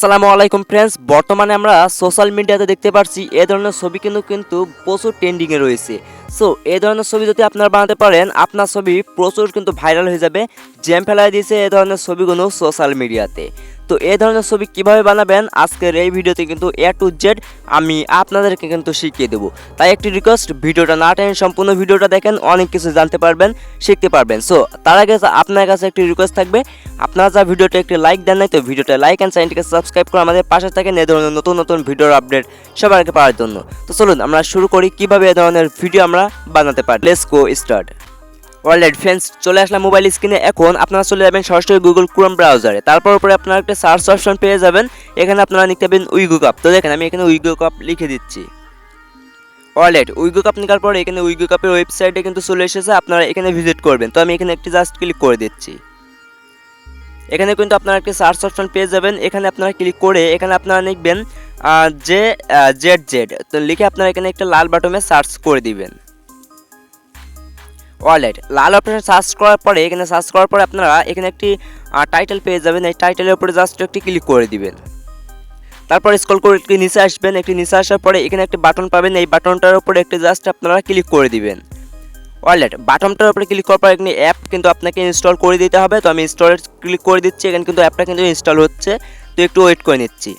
আসসালামু আলাইকুম ফ্রেন্ডস, বর্তমানে আমরা সোশ্যাল মিডিয়াতে দেখতে পাচ্ছি এই ধরনের ছবি কিন্তু প্রচুর ট্রেন্ডিংয়ে রয়েছে। সো এই ধরনের ছবি যদি আপনারা বানাতে পারেন, আপনার ছবি প্রচুর কিন্তু ভাইরাল হয়ে যাবে। জ্যাম ফেলাই দিয়েছে এই ধরনের ছবিগুলো সোশ্যাল মিডিয়াতে। তো এই ধরনের ছবি কিভাবে বানাবেন আজকের এই ভিডিওতে কিন্তু A to Z আমি আপনাদেরকে কিন্তু শিখিয়ে দেবো। তাই একটি রিকোয়েস্ট, ভিডিওটা না টেনে সম্পূর্ণ ভিডিওটা দেখেন, অনেক কিছু জানতে পারবেন, শিখতে পারবেন। সো তার আগে আপনার কাছে একটি রিকোয়েস্ট থাকবে, আপনারা যা ভিডিওটা একটি লাইক দেন নাই, তো ভিডিওটা লাইক অ্যান্ড চ্যানেলটিকে সাবস্ক্রাইব করে আমাদের পাশে থাকেন এই ধরনের নতুন নতুন ভিডিওর আপডেট সবার আগে পাওয়ার জন্য। তো চলুন আমরা শুরু করি কিভাবে এই ধরনের ভিডিও আমরা বানাতে পারি। Let's go start. Alright friends, চলে আসলাম মোবাইল স্ক্রিনে। এখন আপনারা চলে যাবেন সরাসরি গুগল ক্রোম ব্রাউজারে। তারপর উপরে আপনারা একটা সার্চ অপশন পেয়ে যাবেন। এখানে আপনারা লিখতে পাবেন উইগো কাপ। তো দেখেন আমি এখানে উইগো কাপ লিখে দিচ্ছি। অলরাইট, উইগো কাপ লেখার পরে এখানে উইগো কাপের ওয়েবসাইটে কিন্তু চলে এসেছে, আপনারা এখানে ভিজিট করবেন। তো আমি এখানে একটি জাস্ট ক্লিক করে দিচ্ছি। এখানে কিন্তু আপনারা একটি সার্চ অপশন পেয়ে যাবেন। এখানে আপনারা ক্লিক করে এখানে আপনারা লিখবেন জেড। তো লিখে আপনারা এখানে একটা লাল বাটনে সার্চ করে দিবেন। অলরাইট, লাল অপশন সার্চ করার পরে আপনারা এখানে একটি টাইটেল পেয়ে যাবেন। এই টাইটেলের উপরে জাস্ট একটি ক্লিক করে দিবেন। তারপর স্ক্রল করে একটি নিচে আসবেন। একটি নিচে আসার পরে এখানে একটি বাটন পাবেন। এই বাটনটার উপরে একটি জাস্ট আপনারা ক্লিক করে দিবেন। অলরাইট, বাটনটার উপরে ক্লিক করার পর এখানে অ্যাপ কিন্তু আপনাকে ইনস্টল করে দিতে হবে। তো আমি ইনস্টলে ক্লিক করে দিচ্ছি। এখানে কিন্তু অ্যাপটা কিন্তু ইনস্টল হচ্ছে, তো একটু ওয়েট করে নিচ্ছি।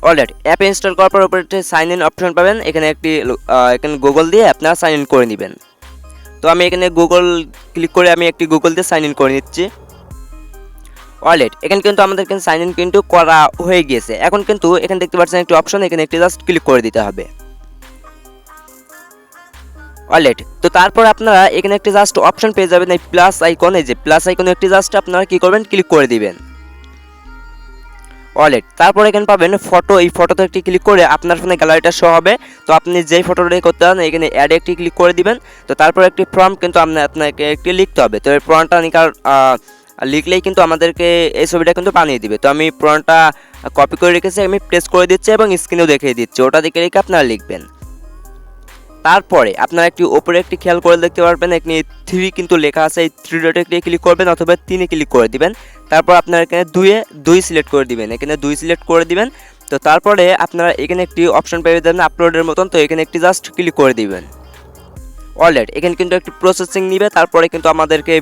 অলরাইট, অ্যাপ ইনস্টল করার পর উপরে একটি সাইন ইন অপশন পাবেন। এখানে এখানে গুগল দিয়ে আপনারা সাইন ইন করে নেবেন। তো আমি এখানে গুগল ক্লিক করে আমি একটি গুগল দিয়ে সাইন ইন করে নিচ্ছি। অলরাইট, এখানে কিন্তু আমাদের কিন্তু সাইন ইন কিন্তু করা হয়ে গিয়েছে। এখন কিন্তু এখানে দেখতে পাচ্ছেন একটি অপশন, এখানে একটি জাস্ট ক্লিক করে দিতে হবে। অলরাইট, তো তারপর আপনারা এখানে একটি জাস্ট অপশন পেয়ে যাবেন, এই প্লাস আইকন। এই যে প্লাস আইকনে একটি জাস্ট আপনারা কি করবেন, ক্লিক করে দিবেন। অলরাইট, তারপর এখানে পাবেন ফটো। এই ফটোতে একটি ক্লিক করে আপনার ফোনে গ্যালারিটা শো হবে। তো আপনি যেই ফটোটা করতে চান এখানে অ্যাডে একটি ক্লিক করে দিবেন। তো তারপর একটি ফর্ম কিন্তু আপনাকে একটি লিখতে হবে। তো এই ফর্মটা লিখলেই কিন্তু আমাদেরকে এই ছবিটা কিন্তু বানিয়ে দিবে। তো আমি ফর্মটা কপি করে রেখেছি, আমি প্রেস করে দিচ্ছি এবং স্ক্রিনেও দেখিয়ে দিচ্ছি। ওটা দেখে রেখে আপনারা লিখবেন। তারপরে আপনারা একটি ওপরে একটি খেয়াল করে দেখতে পারবেন, এখানে 3 কিন্তু লেখা আছে। এই 3 ডটে ক্লিক করবেন অথবা 3 ক্লিক করে দিবেন। তারপর আপনারা এখানে 2 সিলেক্ট করে দিবেন। এখানে 2 সিলেক্ট করে দিবেন। তো তারপরে আপনারা এখানে একটি অপশন পেয়ে যাবেন আপলোডের মতন। তো এখানে একটি জাস্ট ক্লিক করে দিবেন। অলরাইট, এখানে কিন্তু একটু প্রসেসিং নিবে, তারপরে কিন্তু আমাদেরকে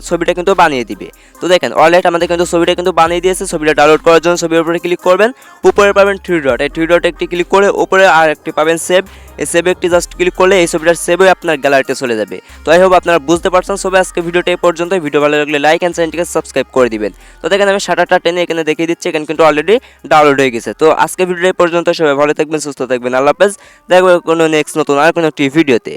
ছবিটা কিন্তু বানিয়ে দিবে। তো দেখেন অলরাইট, আমাদের কিন্তু ছবিটা কিন্তু বানিয়ে দিয়েছে। ছবিটা ডাউনলোড করার জন্য ছবির উপরে ক্লিক করবেন। উপরে পাবেন 3 ডট, এই 3 ডটে একটি ক্লিক করে উপরে আর একটি পাবেন সেভ। এই সেভে একটি জাস্ট ক্লিক করলে এই ছবিটার সেভ হয়ে আপনার গ্যালারিতে চলে যাবে। তো আই হোপ আপনারা বুঝতে পারছেন। সবাই আজকে ভিডিওটা এই পর্যন্ত। ভিডিও ভালো লাগলে লাইক অ্যান্ড চ্যানেলটিকে সাবস্ক্রাইব করে দিবেন। তো দেখেন আমি শাটারটা টেনে এখানে দেখিয়ে দিচ্ছি, এখানে কিন্তু অলরেডি ডাউনলোড হয়ে গেছে। তো আজকে ভিডিওটা এই পর্যন্ত। সবাই ভালো থাকবেন, সুস্থ থাকবেন। আল্লাহ হাফেজ। দেখবো কোনো নেক্সট নতুন আর কোনো একটি ভিডিওতে।